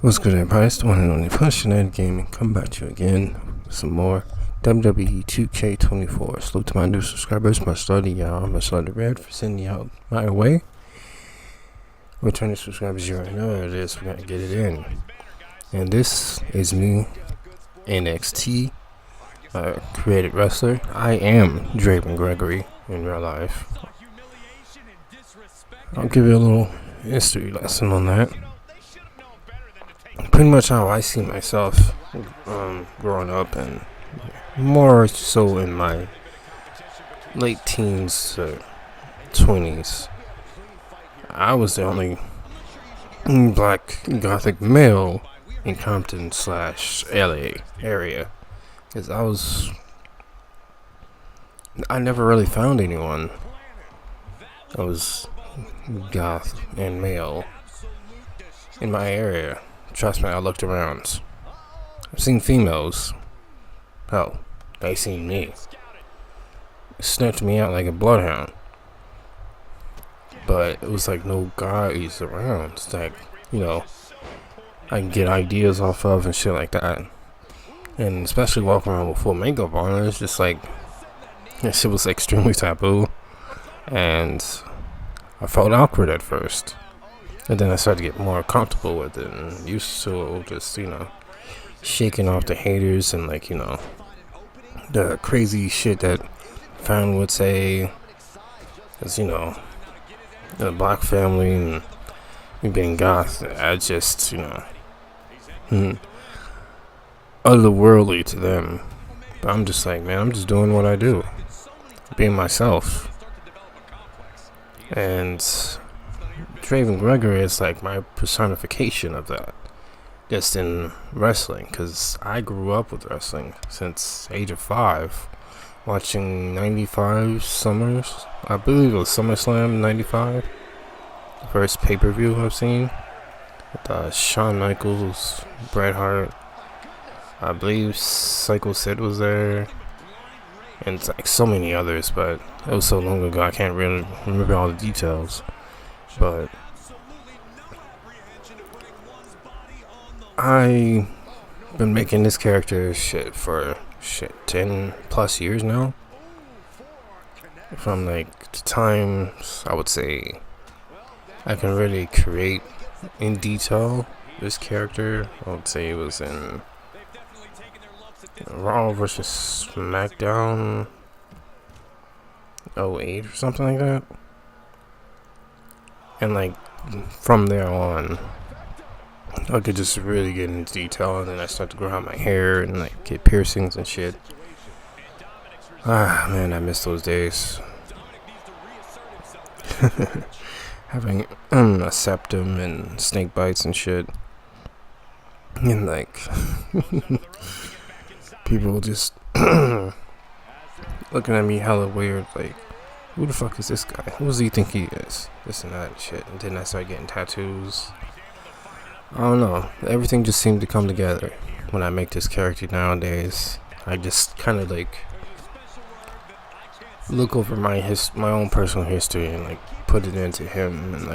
What's good, everybody? It's the one and only Pushing Gaming. Come back to you again with some more WWE 2k24. Salute to my new subscribers. Much love to y'all. Much love to Red for sending y'all my way. Returning subscribers, you already know what it is. We're gonna get it in. And this is me, NXT, created wrestler. I am Draven Gregory in real life. I'll give you a little history lesson on that. Pretty much how I see myself growing up, and more so in my late teens to 20s. I was the only black gothic male in Compton / LA area, because I never really found anyone that was goth and male in my area. Trust me, I looked around. I've seen females. Hell, they seen me. Sniffed me out like a bloodhound. But it was like no guys around. It's like, I can get ideas off of and shit like that. And especially walking around with full makeup on, it's just like, that shit was extremely taboo. And I felt awkward at first. And then I started to get more comfortable with it and used to just, shaking off the haters and the crazy shit that fan would say. Because, the black family and me being goth, I just, otherworldly to them. But I'm just like, man, I'm just doing what I do. Being myself. And Draven Gregory is like my personification of that, just in wrestling, because I grew up with wrestling since age of 5, watching 95 Summers. I believe it was SummerSlam 95, the first pay-per-view I've seen, with Shawn Michaels, Bret Hart, I believe Psycho Sid was there, and it's like so many others, but it was so long ago I can't really remember all the details. But I've been making this character for 10 plus years now. From the times I would say I can really create in detail this character. I would say it was in Raw vs SmackDown 08 or something like that. And from there on, I could just really get into detail, and then I start to grow out my hair and get piercings and shit. Ah, man, I miss those days. Having a septum and snake bites and shit. And people just looking at me hella weird, who the fuck is this guy? Who does he think he is? This and that and shit. And then I started getting tattoos. I don't know. Everything just seemed to come together when I make this character nowadays. I just kind of look over my own personal history and put it into him. And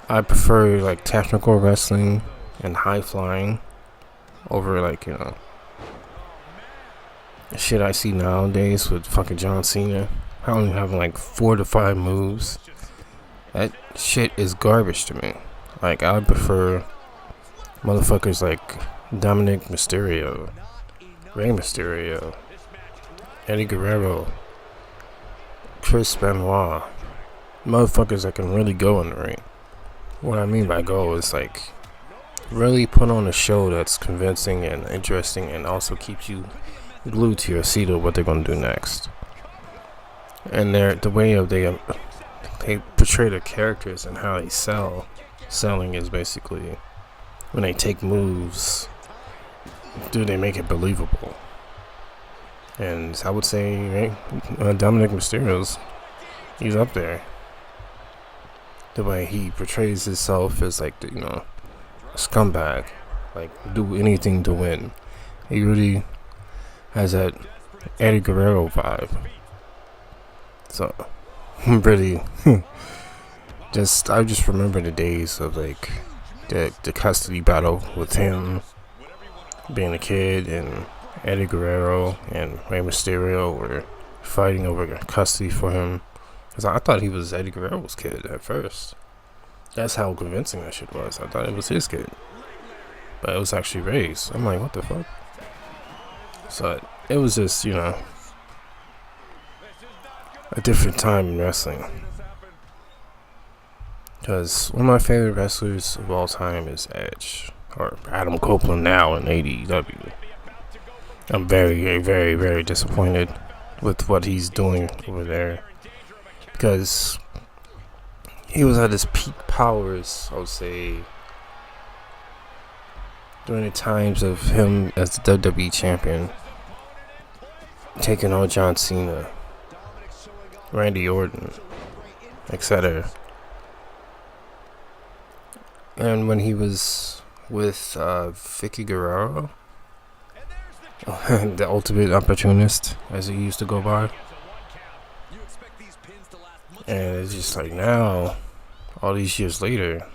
I prefer technical wrestling and high flying over shit I see nowadays with fucking John Cena. I only having 4 to 5 moves. That shit is garbage to me. I prefer motherfuckers like Dominic Mysterio, Rey Mysterio, Eddie Guerrero, Chris Benoit. Motherfuckers that can really go in the ring. What I mean by go is really put on a show that's convincing and interesting, and also keeps you glued to your seat of what they're gonna do next. And the way of they portray their characters and how they selling is basically when they take moves, do they make it believable? And I would say Dominic Mysterio's, he's up there. The way he portrays himself as a scumbag, do anything to win. He really has that Eddie Guerrero vibe. So, really, I just remember the days of the custody battle with him being a kid and Eddie Guerrero and Rey Mysterio were fighting over custody for him. Because I thought he was Eddie Guerrero's kid at first. That's how convincing that shit was. I thought it was his kid. But it was actually Rey's. I'm like, what the fuck? So it was just, a different time in wrestling. Because one of my favorite wrestlers of all time is Edge. Or Adam Copeland now in AEW. I'm very, very, very, very disappointed with what he's doing over there. Because he was at his peak powers, I would say, during the times of him as the WWE champion, taking on John Cena, Randy Orton, etc. And when he was with Vicky Guerrero, the ultimate opportunist, as he used to go by. And it's just like now, all these years later,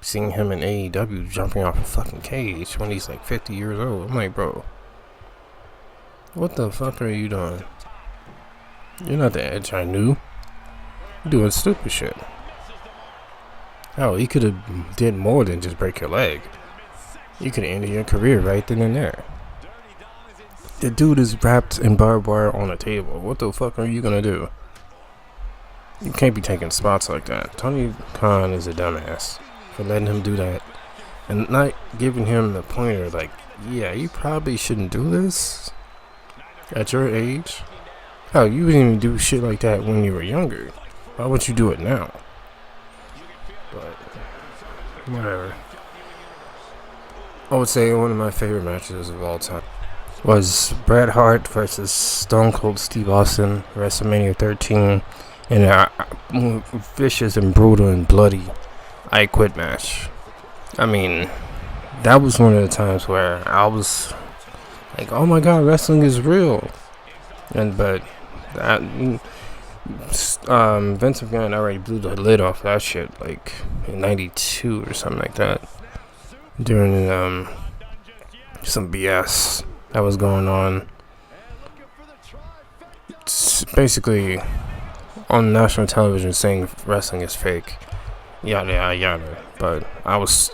seeing him in AEW jumping off a fucking cage when he's like 50 years old. I'm like, bro, what the fuck are you doing? You're not the Edge I knew. You're doing stupid shit. Hell, he could have did more than just break your leg. You could have ended your career right then and there. The dude is wrapped in barbed wire on a table. What the fuck are you gonna do? You can't be taking spots like that. Tony Khan is a dumbass for letting him do that and not giving him the pointer like, yeah, you probably shouldn't do this at your age. Hell, you didn't even do shit like that when you were younger. Why would you do it now? But whatever. I would say one of my favorite matches of all time was Bret Hart versus Stone Cold Steve Austin, WrestleMania 13, in a vicious and brutal and bloody I Quit match. I mean, that was one of the times where I was like, oh my god, wrestling is real. But that Vince McMahon already blew the lid off that shit like in 92 or something like that, during some BS that was going on. It's basically on national television saying wrestling is fake, yada yada yada. But I was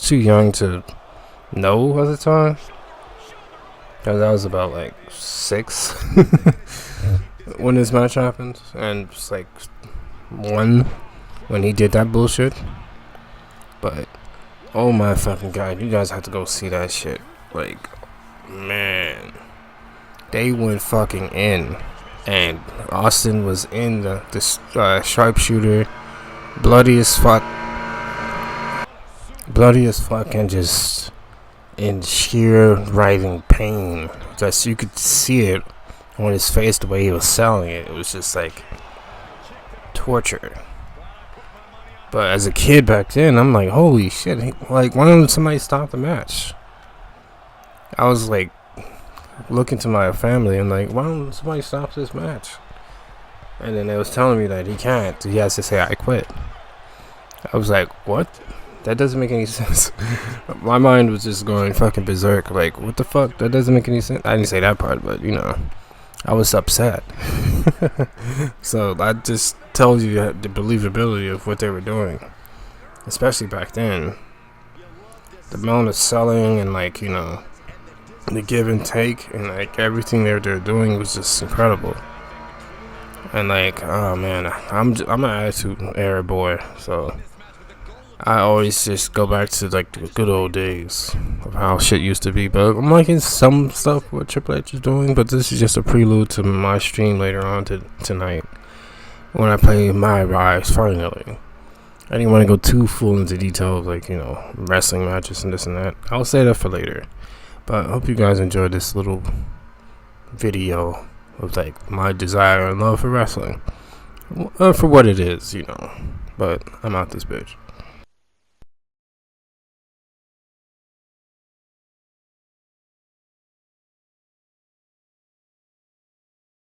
too young to know at the time, because I was about like 6 when this match happened, and it's like 1 when he did that bullshit. But oh my fucking god, you guys have to go see that shit. Like, man, they went fucking in, and Austin was in the sharpshooter, bloody as fuck, and just in sheer writhing pain. Just you could see it on his face, the way he was selling it. It was just like torture. But as a kid back then, I'm like, holy shit, like, why don't somebody stop the match? I was like looking to my family and like, why don't somebody stop this match? And then they was telling me that he can't. He has to say, I quit. I was like, what? That doesn't make any sense. My mind was just going fucking berserk. Like, what the fuck? That doesn't make any sense. I didn't say that part, but I was upset. So that just tells you the believability of what they were doing, especially back then. The amount of selling and the give and take and like everything they're doing was just incredible. And like, oh man, I'm an Attitude Era boy, so I always just go back to like the good old days of how shit used to be. But I'm liking some stuff what Triple H is doing, but this is just a prelude to my stream later on tonight when I play My Rise finally. I didn't want to go too full into detail of like, wrestling matches and this and that. I'll say that for later. But I hope you guys enjoyed this little video of like my desire and love for wrestling. For what it is, But I'm out this bitch.